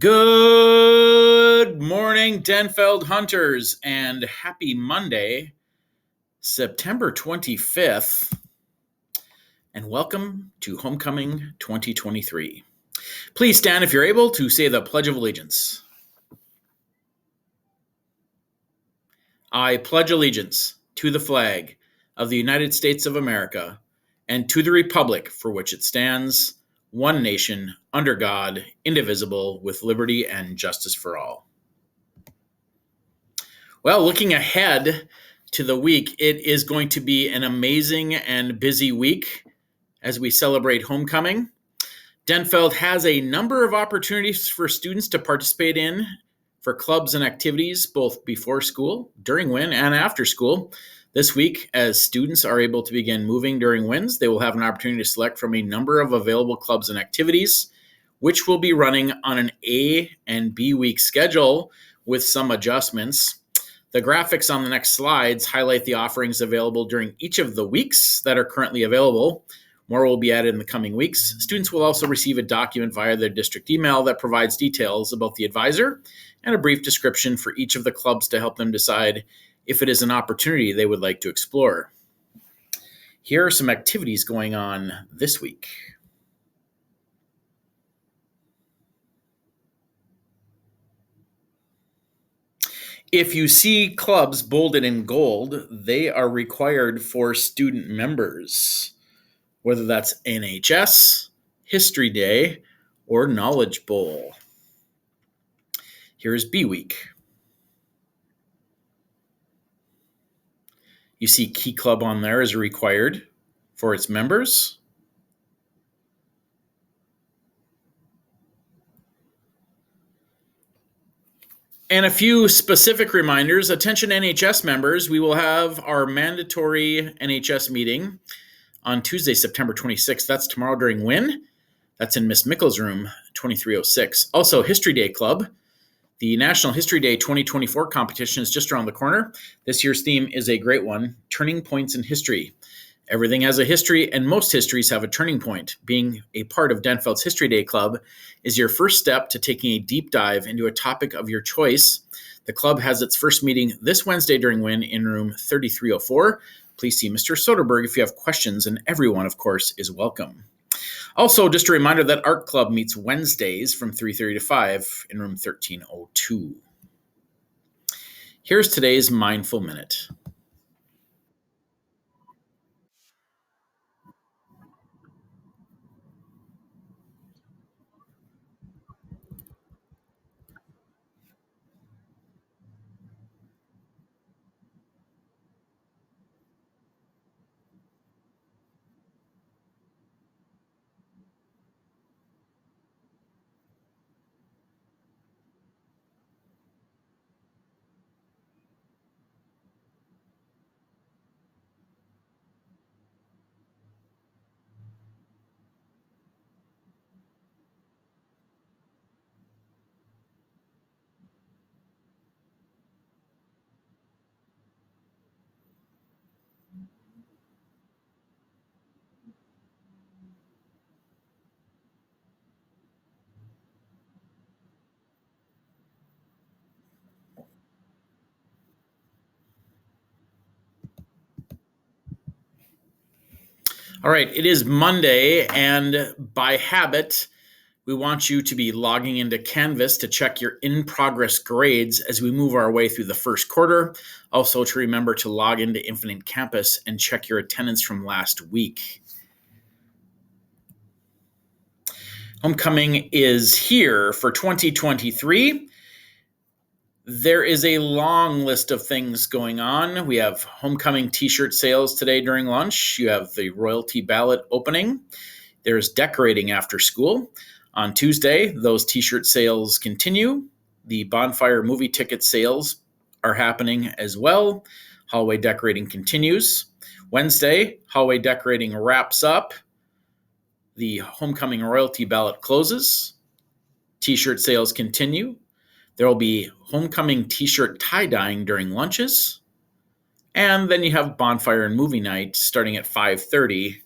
Good morning, Denfeld Hunters, and happy Monday, September 25th, and welcome to Homecoming 2023. Please stand if you're able to say the Pledge of Allegiance. I pledge allegiance to the flag of the United States of America and to the republic for which it stands, one nation, under God, indivisible, with liberty and justice for all. Well, looking ahead to the week, it is going to be an amazing and busy week as we celebrate homecoming. Denfeld has a number of opportunities for students to participate in for clubs and activities, both before school, during WIN, and after school. This week, as students are able to begin moving during WINs, they will have an opportunity to select from a number of available clubs and activities, which will be running on an A and B week schedule with some adjustments. The graphics on the next slides highlight the offerings available during each of the weeks that are currently available. More will be added in the coming weeks. Students will also receive a document via their district email that provides details about the advisor and a brief description for each of the clubs to help them decide if it is an opportunity they would like to explore. Here are some activities going on this week. If you see clubs bolded in gold, they are required for student members, whether that's NHS, History Day, or Knowledge Bowl. Here's B Week. You see Key Club on there is required for its members. And a few specific reminders. Attention NHS members, we will have our mandatory NHS meeting on Tuesday, September 26th. That's tomorrow during WIN. That's in Miss Mickle's room, 2306. Also, History Day Club. The National History Day 2024 competition is just around the corner. This year's theme is a great one, Turning Points in History. Everything has a history, and most histories have a turning point. Being a part of Denfeld's History Day Club is your first step to taking a deep dive into a topic of your choice. The club has its first meeting this Wednesday during WIN in room 3304. Please see Mr. Soderberg if you have questions, and everyone, of course, is welcome. Also, just a reminder that Art Club meets Wednesdays from 3:30 to 5 in room 1302. Here's today's Mindful Minute. All right, it is Monday, and by habit, we want you to be logging into Canvas to check your in-progress grades as we move our way through the first quarter. Also, to remember to log into Infinite Campus and check your attendance from last week. Homecoming is here for 2023. There is a long list of things going on. We have homecoming t-shirt sales today during lunch. You have the royalty ballot opening. There's decorating after school. On Tuesday, those t-shirt sales continue. The bonfire movie ticket sales are happening as well. Hallway decorating continues. Wednesday, hallway decorating wraps up. The homecoming royalty ballot closes. T-shirt sales continue. There will be homecoming t-shirt tie-dyeing during lunches. And then you have bonfire and movie night starting at 5:30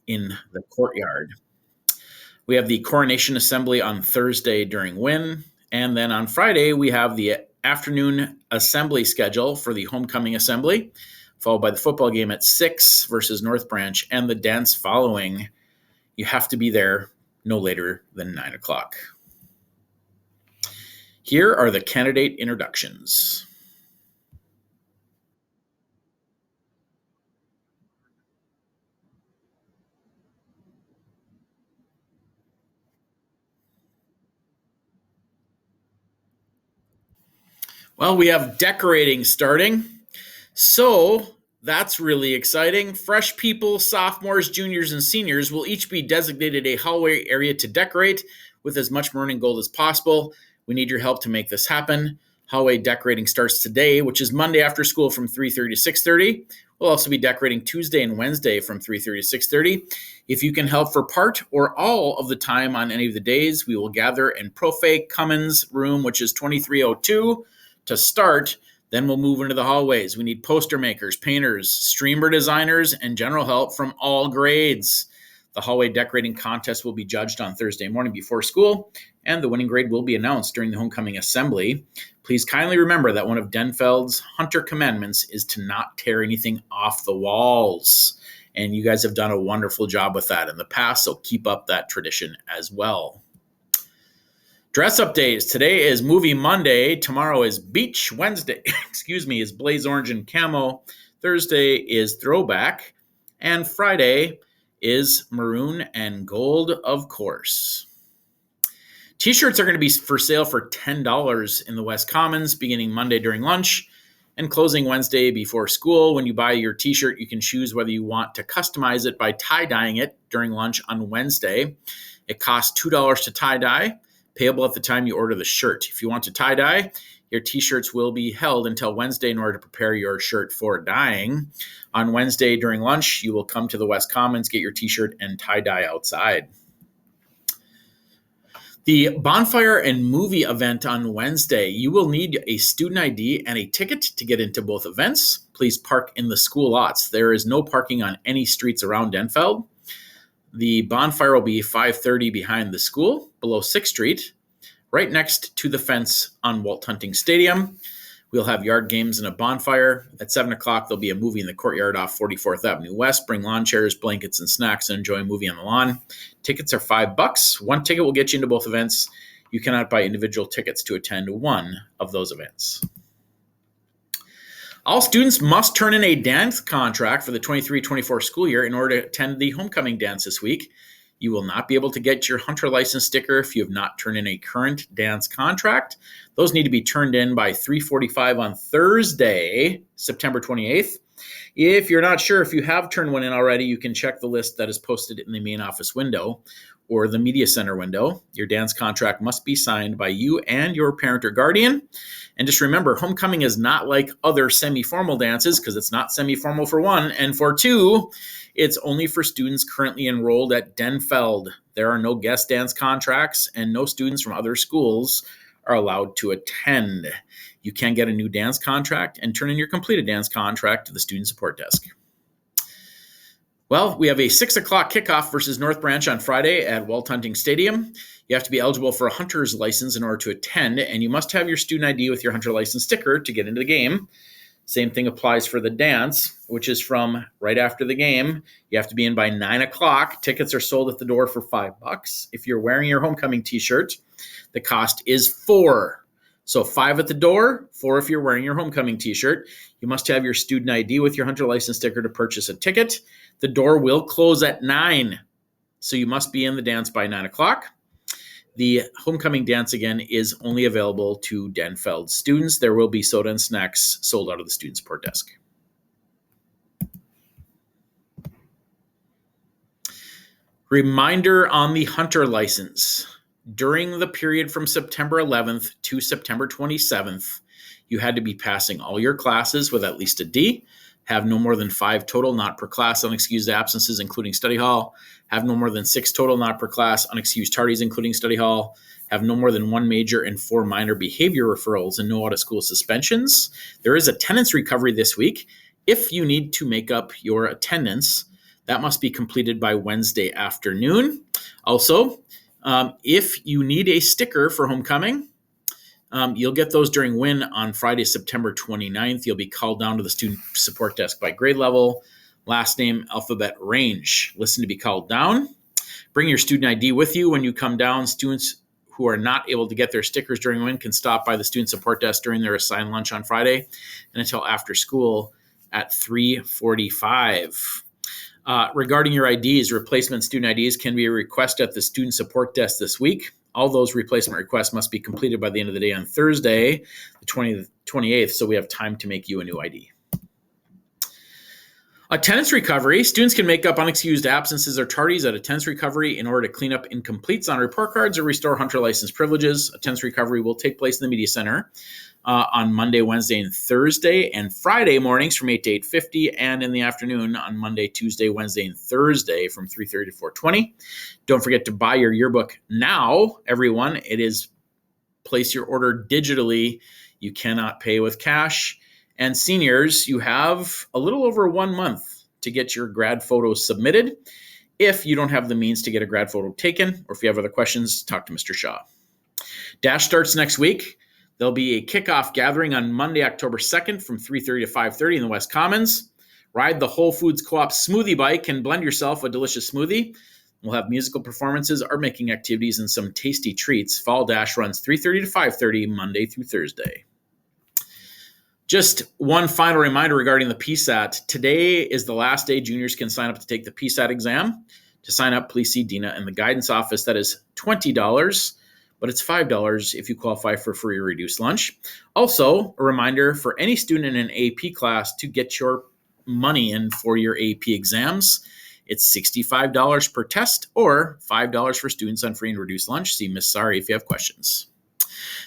in the courtyard. We have the coronation assembly on Thursday during WIN. And then on Friday, we have the afternoon assembly schedule for the homecoming assembly, followed by the football game at 6 versus North Branch, and the dance following. You have to be there no later than 9 o'clock. Here are the candidate introductions. Well, we have decorating starting. So that's really exciting. Fresh people, sophomores, juniors, and seniors will each be designated a hallway area to decorate with as much maroon and gold as possible. We need your help to make this happen. Hallway decorating starts today, which is Monday after school from 3:30 to 6:30. We'll also be decorating Tuesday and Wednesday from 3:30 to 6:30. If you can help for part or all of the time on any of the days, we will gather in Profe Cummins room, which is 2302 to start. Then we'll move into the hallways. We need poster makers, painters, streamer designers, and general help from all grades. The hallway decorating contest will be judged on Thursday morning before school, and the winning grade will be announced during the homecoming assembly. Please kindly remember that one of Denfeld's Hunter commandments is to not tear anything off the walls. And you guys have done a wonderful job with that in the past, so keep up that tradition as well. Dress up days. Today is Movie Monday. Tomorrow is Beach. Wednesday, is Blaze Orange and Camo. Thursday is Throwback. And Friday is Maroon and Gold, of course. T-shirts are going to be for sale for $10 in the West Commons, beginning Monday during lunch and closing Wednesday before school. When you buy your T-shirt, you can choose whether you want to customize it by tie-dyeing it during lunch on Wednesday. It costs $2 to tie-dye, payable at the time you order the shirt. If you want to tie-dye, your T-shirts will be held until Wednesday in order to prepare your shirt for dyeing. On Wednesday during lunch, you will come to the West Commons, get your T-shirt, and tie-dye outside. The bonfire and movie event on Wednesday. You will need a student ID and a ticket to get into both events. Please park in the school lots. There is no parking on any streets around Denfeld. The bonfire will be 5:30 behind the school, below 6th Street, right next to the fence on Walt Hunting Stadium. We'll have yard games and a bonfire. At 7 o'clock, there'll be a movie in the courtyard off 44th Avenue West. Bring lawn chairs, blankets, and snacks and enjoy a movie on the lawn. Tickets are $5. One ticket will get you into both events. You cannot buy individual tickets to attend one of those events. All students must turn in a dance contract for the 23-24 school year in order to attend the homecoming dance this week. You will not be able to get your Hunter license sticker if you have not turned in a current dance contract. Those need to be turned in by 3:45 on Thursday, September 28th. If you're not sure if you have turned one in already, you can check the list that is posted in the main office window or the media center window. Your dance contract must be signed by you and your parent or guardian. And just remember, homecoming is not like other semi-formal dances because it's not semi-formal for one. And for two, it's only for students currently enrolled at Denfeld. There are no guest dance contracts and no students from other schools are allowed to attend. You can get a new dance contract and turn in your completed dance contract to the student support desk. Well, we have a 6 o'clock kickoff versus North Branch on Friday at Walt Hunting Stadium. You have to be eligible for a Hunter's license in order to attend, and you must have your student ID with your Hunter license sticker to get into the game. Same thing applies for the dance, which is from right after the game. You have to be in by 9 o'clock. Tickets are sold at the door for $5. If you're wearing your homecoming t-shirt, the cost is $4. So $5 at the door, $4 if you're wearing your homecoming t-shirt. You must have your student ID with your Hunter license sticker to purchase a ticket. The door will close at 9, so you must be in the dance by 9 o'clock. The homecoming dance, again, is only available to Denfeld students. There will be soda and snacks sold out of the student support desk. Reminder on the Hunter license. During the period from September 11th to September 27th, you had to be passing all your classes with at least a D, have no more than 5 total not per class unexcused absences, including study hall, have no more than 6 total not per class unexcused tardies, including study hall, have no more than 1 major and 4 minor behavior referrals, and no out-of-school suspensions. There is attendance recovery this week. If you need to make up your attendance, That must be completed by Wednesday afternoon. Also, if you need a sticker for homecoming, you'll get those during WIN on Friday, September 29th. You'll be called down to the student support desk by grade level, last name, alphabet, range. Listen to be called down. Bring your student ID with you when you come down. Students who are not able to get their stickers during WIN can stop by the student support desk during their assigned lunch on Friday and until after school at 3:45. Regarding your IDs, replacement student IDs can be requested at the student support desk this week. All those replacement requests must be completed by the end of the day on Thursday, the 28th, so we have time to make you a new ID. Attendance recovery. Students can make up unexcused absences or tardies at attendance recovery in order to clean up incompletes on report cards or restore Hunter license privileges. Attendance recovery will take place in the Media Center on Monday, Wednesday, and Thursday, and Friday mornings from 8 to 8:50, and in the afternoon on Monday, Tuesday, Wednesday, and Thursday from 3:30 to 4:20. Don't forget to buy your yearbook now, everyone. It is place your order digitally. You cannot pay with cash. And seniors, you have a little over 1 month to get your grad photos submitted. If you don't have the means to get a grad photo taken, or if you have other questions, talk to Mr. Shaw. Dash starts next week. There'll be a kickoff gathering on Monday, October 2nd from 3:30 to 5:30 in the West Commons. Ride the Whole Foods Co-op smoothie bike and blend yourself a delicious smoothie. We'll have musical performances, art-making activities, and some tasty treats. Fall Dash runs 3:30 to 5:30 Monday through Thursday. Just one final reminder regarding the PSAT. Today is the last day juniors can sign up to take the PSAT exam. To sign up, please see Dina in the guidance office. That is $20, but it's $5 if you qualify for free or reduced lunch. Also, a reminder for any student in an AP class to get your money in for your AP exams. It's $65 per test or $5 for students on free and reduced lunch. See Miss Sari if you have questions.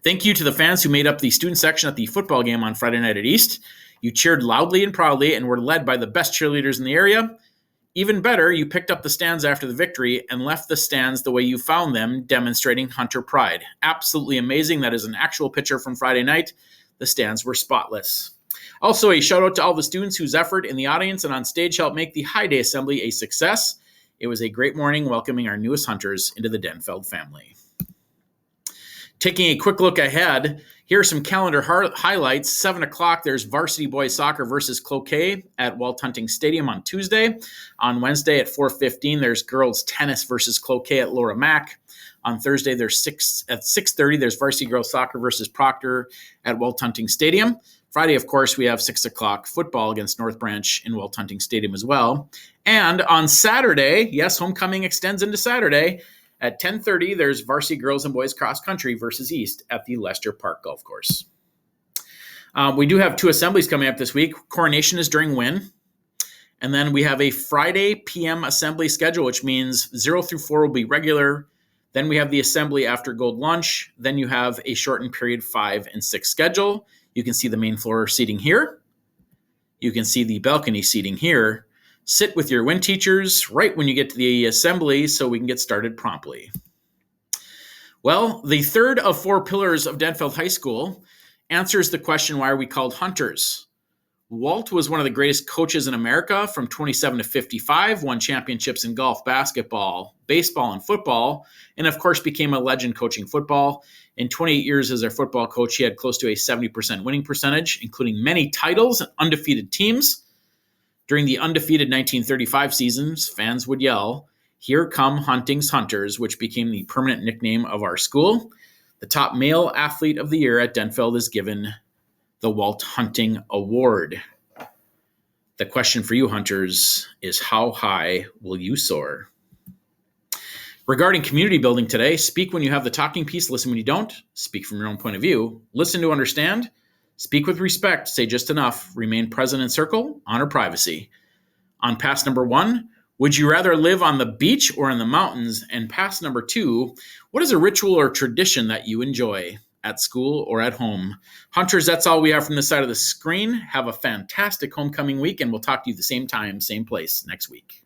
Thank you to the fans who made up the student section at the football game on Friday night at East. You cheered loudly and proudly and were led by the best cheerleaders in the area. Even better, you picked up the stands after the victory and left the stands the way you found them, demonstrating Hunter pride. Absolutely amazing. That is an actual picture from Friday night. The stands were spotless. Also, a shout out to all the students whose effort in the audience and on stage helped make the High Day Assembly a success. It was a great morning welcoming our newest Hunters into the Denfeld family. Taking a quick look ahead, here are some calendar highlights. 7 o'clock, there's varsity boys soccer versus Cloquet at Walt Hunting Stadium on Tuesday. On Wednesday at 4:15, there's girls tennis versus Cloquet at Laura Mack. On Thursday, there's 6:30, there's varsity girls soccer versus Proctor at Walt Hunting Stadium. Friday, of course, we have 6 o'clock football against North Branch in Walt Hunting Stadium as well. And on Saturday, yes, homecoming extends into Saturday, at 10:30, there's varsity girls and boys cross country versus East at the Lester Park Golf Course. We do have 2 assemblies coming up this week. Coronation is during WIN. And then we have a Friday PM assembly schedule, which means 0 through 4 will be regular. Then we have the assembly after Gold Lunch. Then you have a shortened period 5 and 6 schedule. You can see the main floor seating here. You can see the balcony seating here. Sit with your WIN teachers right when you get to the assembly so we can get started promptly. Well, the third of 4 pillars of Denfeld High School answers the question, why are we called Hunters? Walt was one of the greatest coaches in America from 27 to 55, won championships in golf, basketball, baseball, and football, and of course became a legend coaching football. In 28 years as our football coach, he had close to a 70% winning percentage, including many titles and undefeated teams. During the undefeated 1935 seasons, fans would yell, "Here come Hunting's Hunters," which became the permanent nickname of our school. The top male athlete of the year at Denfeld is given the Walt Hunting Award. The question for you, Hunters, is how high will you soar? Regarding community building today, speak when you have the talking piece, listen when you don't. Speak from your own point of view. Listen to understand. Speak with respect, say just enough, remain present in circle, honor privacy. On pass number 1, would you rather live on the beach or in the mountains? And pass number 2, what is a ritual or tradition that you enjoy at school or at home? Hunters, that's all we have from this side of the screen. Have a fantastic homecoming week, and we'll talk to you the same time, same place next week.